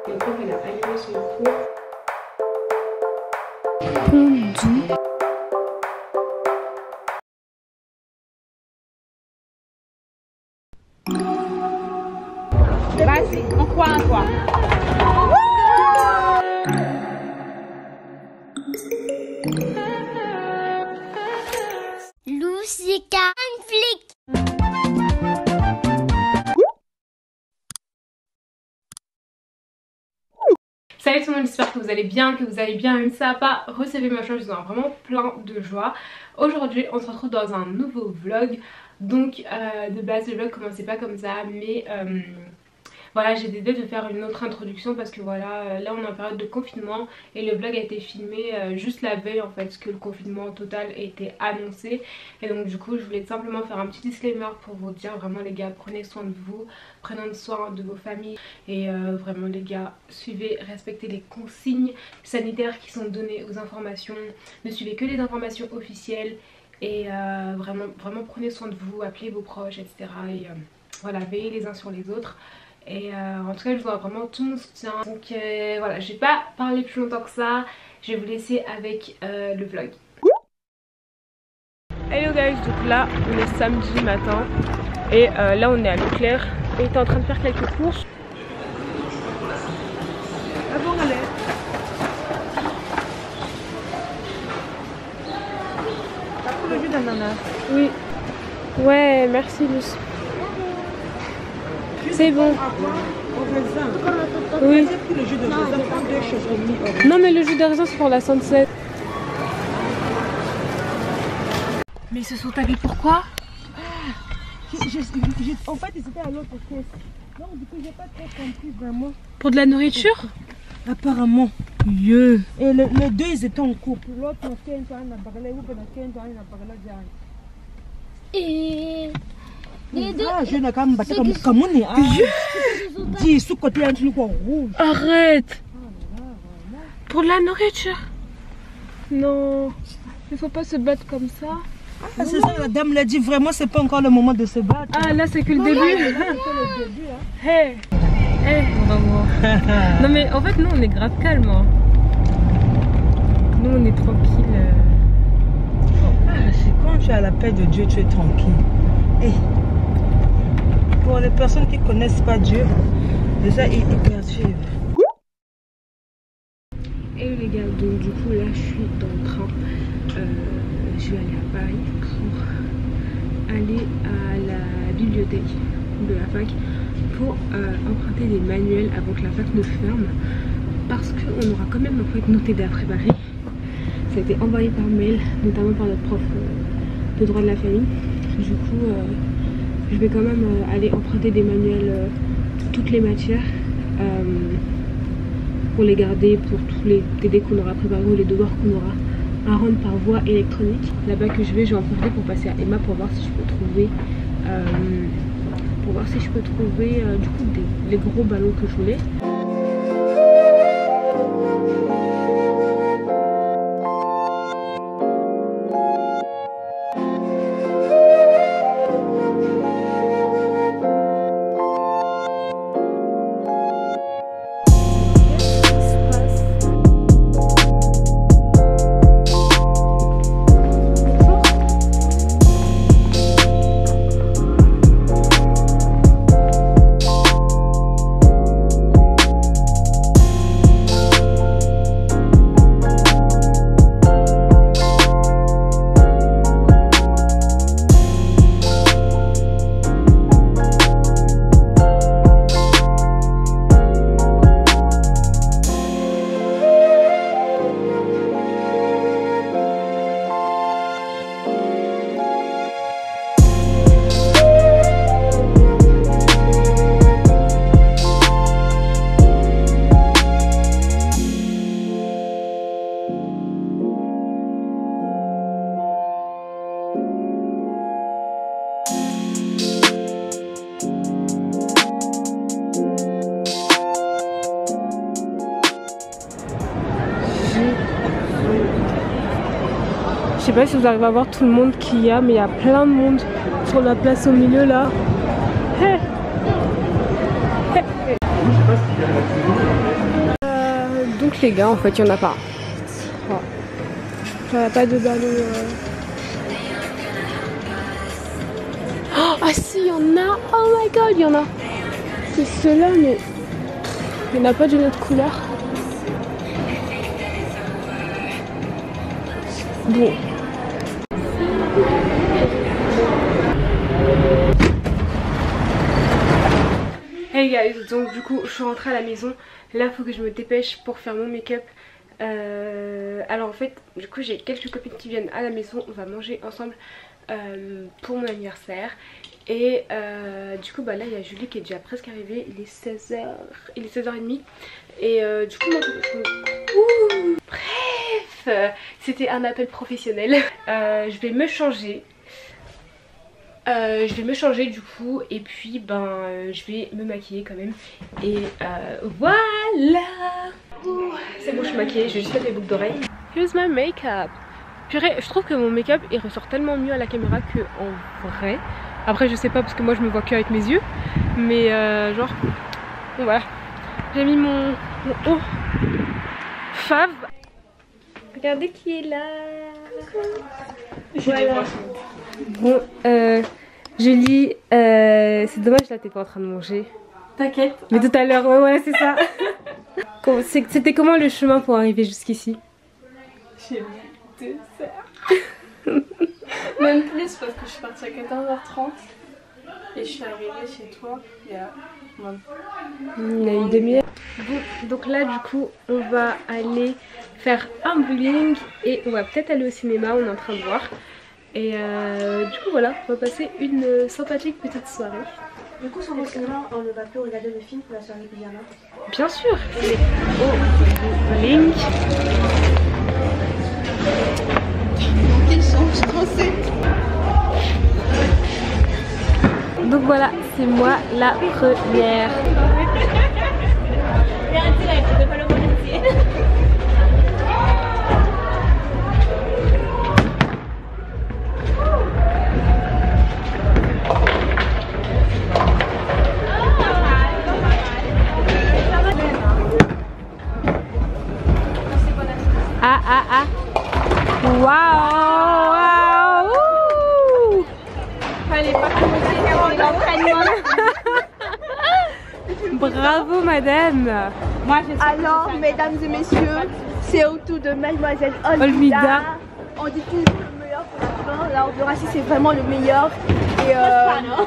Et comme elle a allumé son four. Pondu. Vas-y, on croit en toi. Lousica flic. Salut tout le monde, j'espère que vous allez bien, même si ça va pas, recevez ma joie, je vous en ai vraiment plein de joie. Aujourd'hui on se retrouve dans un nouveau vlog. Donc de base le vlog commençait pas comme ça, mais voilà, j'ai décidé de faire une autre introduction parce que voilà, là on est en période de confinement et le vlog a été filmé juste la veille en fait, parce que le confinement total a été annoncé. Et donc du coup je voulais simplement faire un petit disclaimer pour vous dire vraiment les gars, prenez soin de vous, prenez soin de vos familles et vraiment les gars, suivez, respectez les consignes sanitaires qui sont données aux informations, ne suivez que les informations officielles et vraiment prenez soin de vous, appelez vos proches etc. Et voilà, veillez les uns sur les autres. Et en tout cas je vous donne vraiment tout mon soutien. Donc voilà, je vais pas parler plus longtemps que ça, je vais vous laisser avec le vlog. Hello guys, donc là on est samedi matin et là on est à Leclerc et on est en train de faire quelques courses. Ah bon, allez. T'as pris le jus d'ananas? Oui. Ouais, merci Luce. C'est bon. Oui. Non mais le jus de raisin c'est pour la sunset. Mais ils se sont tapés pourquoi? En fait ils étaient à l'autre caisse. Donc du coup j'ai pas trop compris vraiment. Pour de la nourriture? Apparemment. Yeah. Et les deux ils étaient en couple. L'autre n'a qu'un temps à parler ou pas qu'un temps à parler. Et les deux. Ah, je n'ai qu'à me battre comme on est. Dis sous côté un truc rouge. Arrête. Pour de la nourriture? Non. Il faut pas se battre comme ça. Ah, c'est ça, la dame l'a dit, vraiment c'est pas encore le moment de se battre. Ah là c'est que le début. C'est que le début hein. Hey. Hey, on va voir. Non mais en fait nous on est grave calme hein. Nous on est tranquille. Ah, c'est quand tu es à la paix de Dieu, tu es tranquille. Et pour les personnes qui connaissent pas Dieu, déjà ils perturbent. Et les gars, donc du coup là je suis dans le train. Je vais aller à Paris pour aller à la bibliothèque de la fac pour emprunter des manuels avant que la fac ne ferme, parce qu'on aura quand même en fait nos TD à préparer. Ça a été envoyé par mail, notamment par notre prof de droit de la famille. Du coup je vais quand même aller emprunter des manuels toutes les matières pour les garder pour tous les TD qu'on aura préparés ou les devoirs qu'on aura à rendre par voie électronique. Là-bas que je vais en profiter pour passer à Emma pour voir si je peux trouver du coup les gros ballons que je voulais. Je sais pas si vous arrivez à voir tout le monde qu'il y a, mais il y a plein de monde sur la place au milieu là. Hey. Hey. Je sais pas s'il y a la juste les gars, en fait, il n'y en a pas. Oh. Il n'y a pas de ballon. Oh, ah si, il y en a. Oh my god, il y en a. C'est ceux-là, mais il n'y en a pas d'une autre couleur. Bon. Hey guys, donc du coup je suis rentrée à la maison. Là il faut que je me dépêche pour faire mon make-up. Alors en fait du coup j'ai quelques copines qui viennent à la maison. On va manger ensemble pour mon anniversaire. Et du coup bah là il y a Julie qui est déjà presque arrivée. Il est 16h, il est 16h30. Et du coup moi bref, c'était un appel professionnel. Je vais me changer. Du coup et puis ben je vais me maquiller quand même et voilà. C'est bon, je suis maquillée, je vais juste mettre les boucles d'oreilles. Here's my make-up. Purée, je trouve que mon make-up il ressort tellement mieux à la caméra que en vrai. Après je sais pas parce que moi je me vois que avec mes yeux, mais genre bon voilà. J'ai mis mon haut fave. Regardez qui est là. Voilà. Bon, Julie, c'est dommage là t'es pas en train de manger. T'inquiète. Mais tout à l'heure, ouais c'est ça. C'était comment le chemin pour arriver jusqu'ici? J'ai mis 2 heures. Même plus parce que je suis partie à 14h30 et je suis arrivée chez toi il y a une demi-heure. Bon, donc là du coup on va aller faire un bowling et on va peut-être aller au cinéma, on est en train de voir. Et du coup voilà, on va passer une sympathique petite soirée. Du coup sur mon cinéma, on ne va plus regarder le film pour la soirée pyjama. Bien sûr, c'est au bowling. Quel change français. Donc voilà, c'est moi la première. Ah. Waouh. Fallait pas commencer l'entraînement. Bravo madame. Alors mesdames et messieurs, c'est au tour de mademoiselle Olvida. On dit toujours le meilleur pour la fin. Là on verra si c'est vraiment le meilleur. Et on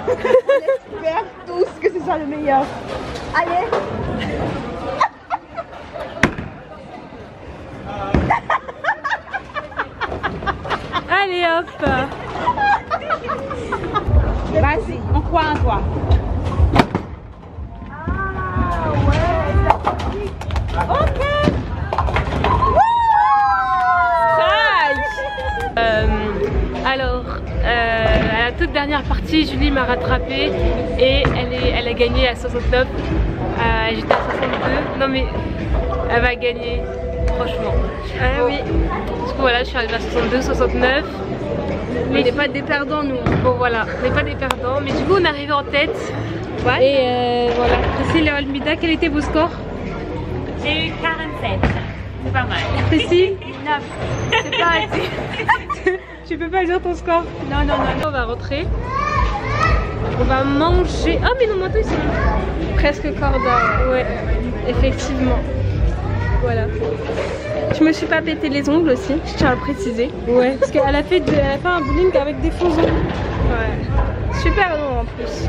espère tous que ce soit le meilleur. Allez. Allez hop. Vas-y, on croit en toi. Ah ouais, ok. Alors, à la toute dernière partie, Julie m'a rattrapée et elle a gagné à 69. J'étais à 62. Non mais elle va gagner, franchement. Ah oui. Du coup voilà, je suis arrivée à 62, 69. On n'est pas des perdants nous. Bon voilà, on n'est pas des perdants, mais du coup on est arrivé en tête. Ouais. Et voilà, Priscille et Olmida, quel était vos scores? J'ai eu 47, c'est pas mal. Priscille? 9. C'est pas assez. Tu peux pas dire ton score? Non. On va rentrer. On va manger. Ah mais nos manteaux ils sont presque corda. Ouais, effectivement. Voilà. Je me suis pas pété les ongles aussi, je tiens à le préciser. Ouais, parce qu'elle a fait un bowling avec des faux ongles. Ouais. Super long en plus.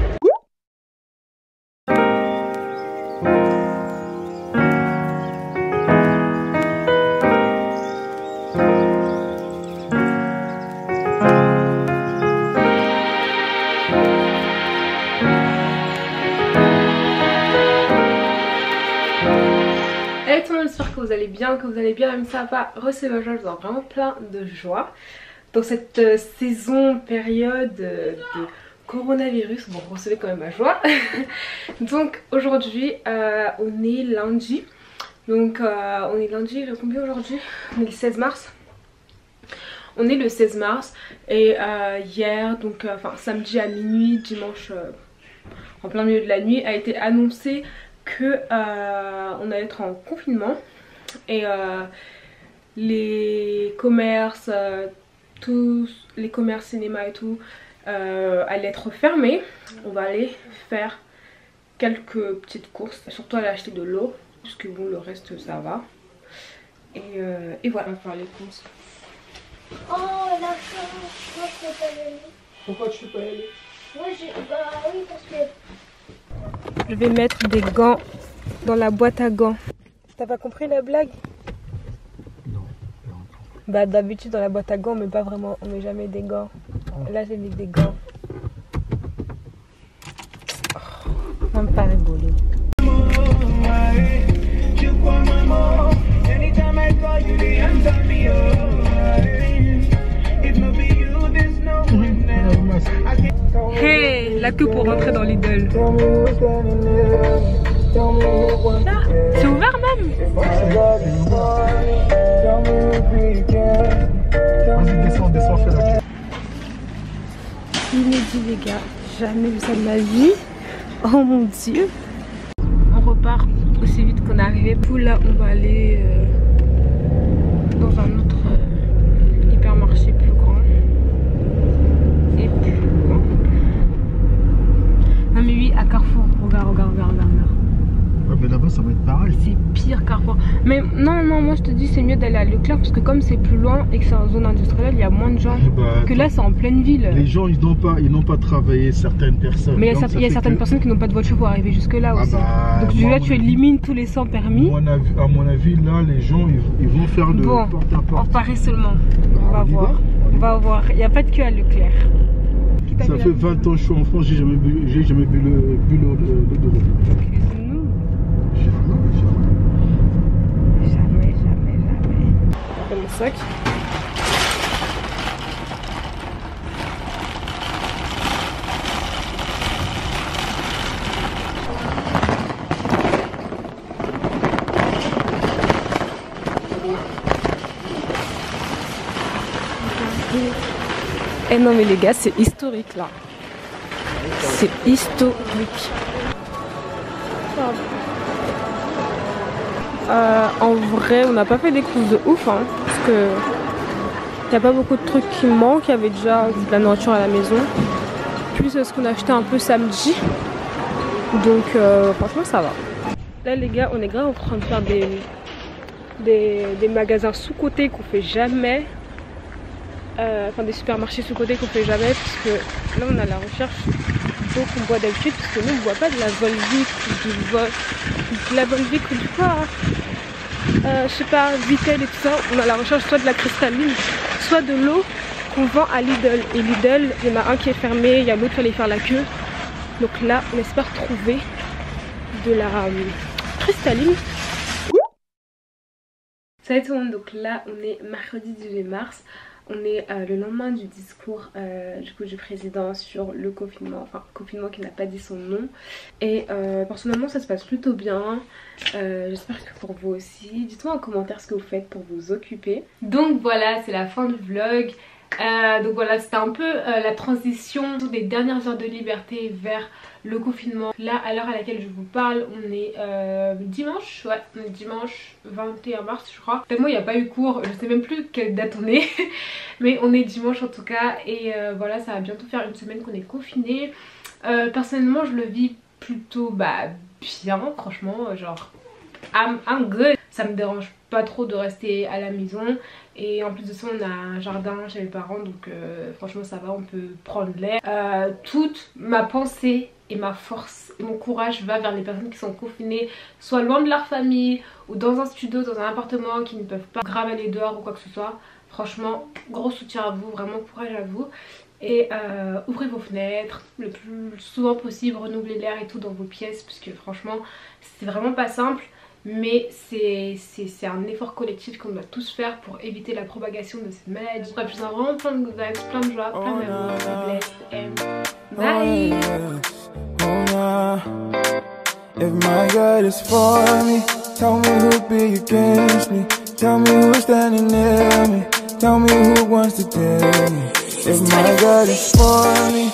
J'espère que vous allez bien, même ça va, recevez je vous en vraiment plein de joie. Dans cette période de coronavirus, bon, recevez quand même ma joie. Donc aujourd'hui, on est lundi. Donc on est lundi, le combien aujourd'hui? On est le 16 mars. On est le 16 mars et hier, donc enfin samedi à minuit, dimanche en plein milieu de la nuit, a été annoncé que on allait être en confinement. et les commerces, tous les commerces, cinéma et tout allaient être fermés. On va aller faire quelques petites courses, surtout aller acheter de l'eau parce que bon, le reste ça va. Et voilà, on va faire les courses. Oh la chance, moi je peux pas y aller. Pourquoi tu peux pas y aller? Moi bah oui parce que... Je vais mettre des gants dans la boîte à gants. T'as pas compris la blague? Non. Bah d'habitude dans la boîte à gants on met pas vraiment, on met jamais des gants. Là j'ai mis des gants. Oh, même pas rigoler. Hey, la queue pour rentrer dans Lidl. C'est ouvert même. Vas-y, descends, fais la queue. Inédit les gars, jamais vu ça de ma vie. Oh mon dieu. On repart aussi vite qu'on est arrivé. Tout là on va aller dans un autre hypermarché plus grand. Et plus grand. Non mais oui, à Carrefour, regarde. Ouais, mais là-bas ça va être pareil. C'est pire Carrefour. Mais non, moi je te dis c'est mieux d'aller à Leclerc parce que comme c'est plus loin et que c'est en zone industrielle, il y a moins de gens. Que là c'est en pleine ville. Les gens ils n'ont pas travaillé, certaines personnes. Mais il y a certaines personnes qui n'ont pas de voiture pour arriver jusque là aussi. Donc moi, là tu élimines tous les sans permis. À mon avis là les gens ils vont faire de porte à porte. En Paris seulement. On va voir. Il n'y a pas de queue à Leclerc. Ça fait 20 ans que je suis en France, j'ai jamais bu l'eau de route. Jamais. Je fais mon sac. Eh non mais les gars, c'est historique là. C'est historique. En vrai, on n'a pas fait des courses de ouf, hein, parce que il n'y a pas beaucoup de trucs qui manquent. Il y avait déjà de la nourriture à la maison. Plus ce qu'on a acheté un peu samedi. Donc franchement ça va. Là les gars, on est grave en train de faire des magasins sous-cotés qu'on fait jamais. Enfin des supermarchés sous-cotés qu'on fait jamais, parce que là on a la recherche d'eau qu'on boit d'habitude, parce que nous on ne boit pas de la Volvic ou du quoi, je sais pas, Vitel et tout ça. On a la recherche soit de la cristalline, soit de l'eau qu'on vend à Lidl. Et Lidl, il y en a un qui est fermé, il y a l'autre qui allait faire la queue. Donc là on espère trouver de la cristalline. Salut tout le monde, donc là on est mercredi 18 mars. On est le lendemain du discours du président sur le confinement, enfin confinement qui n'a pas dit son nom. Et personnellement ça se passe plutôt bien, j'espère que pour vous aussi. Dites-moi en commentaire ce que vous faites pour vous occuper. Donc voilà, c'est la fin du vlog. Donc voilà, c'était un peu la transition des dernières heures de liberté vers le confinement. Là à l'heure à laquelle je vous parle, on est dimanche, ouais, on est dimanche 21 mars je crois. Tellement il n'y a pas eu cours, je sais même plus quelle date on est. Mais on est dimanche en tout cas. Et voilà, ça va bientôt faire une semaine qu'on est confiné. Personnellement je le vis plutôt bien, franchement, genre I'm good. Ça me dérange pas trop de rester à la maison. Et en plus de ça on a un jardin chez mes parents, donc franchement ça va, on peut prendre l'air. Toute ma pensée et ma force et mon courage va vers les personnes qui sont confinées, soit loin de leur famille ou dans un studio, dans un appartement, qui ne peuvent pas grave aller dehors ou quoi que ce soit. Franchement gros soutien à vous, vraiment courage à vous. Et ouvrez vos fenêtres le plus souvent possible, renouvelez l'air et tout dans vos pièces, parce que franchement c'est vraiment pas simple. Mais c'est un effort collectif qu'on doit tous faire pour éviter la propagation de cette maladie. Bref, je vous envoie vraiment plein de good vibes, plein de joie, plein d'amour. Blessed and bye. If my God is for me, tell me who'd be against me. Tell me who's standing near me. Tell me who wants to tell me. If my God is for me,